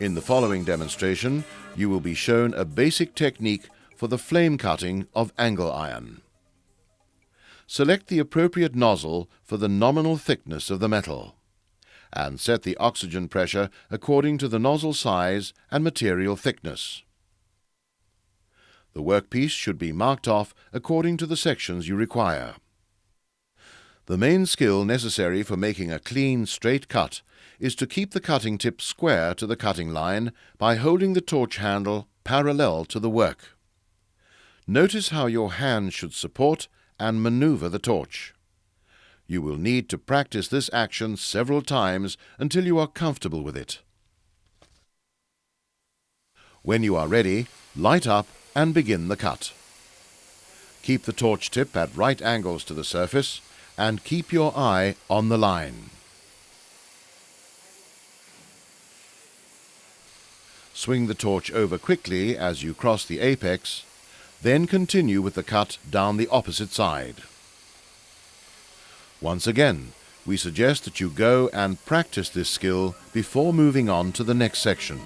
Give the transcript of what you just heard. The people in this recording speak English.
In the following demonstration, you will be shown a basic technique for the flame cutting of angle iron. Select the appropriate nozzle for the nominal thickness of the metal, and set the oxygen pressure according to the nozzle size and material thickness. The workpiece should be marked off according to the sections you require. The main skill necessary for making a clean, straight cut is to keep the cutting tip square to the cutting line by holding the torch handle parallel to the work. Notice how your hand should support and maneuver the torch. You will need to practice this action several times until you are comfortable with it. When you are ready, light up and begin the cut. Keep the torch tip at right angles to the surface and keep your eye on the line. Swing the torch over quickly as you cross the apex, then continue with the cut down the opposite side. Once again, we suggest that you go and practice this skill before moving on to the next section.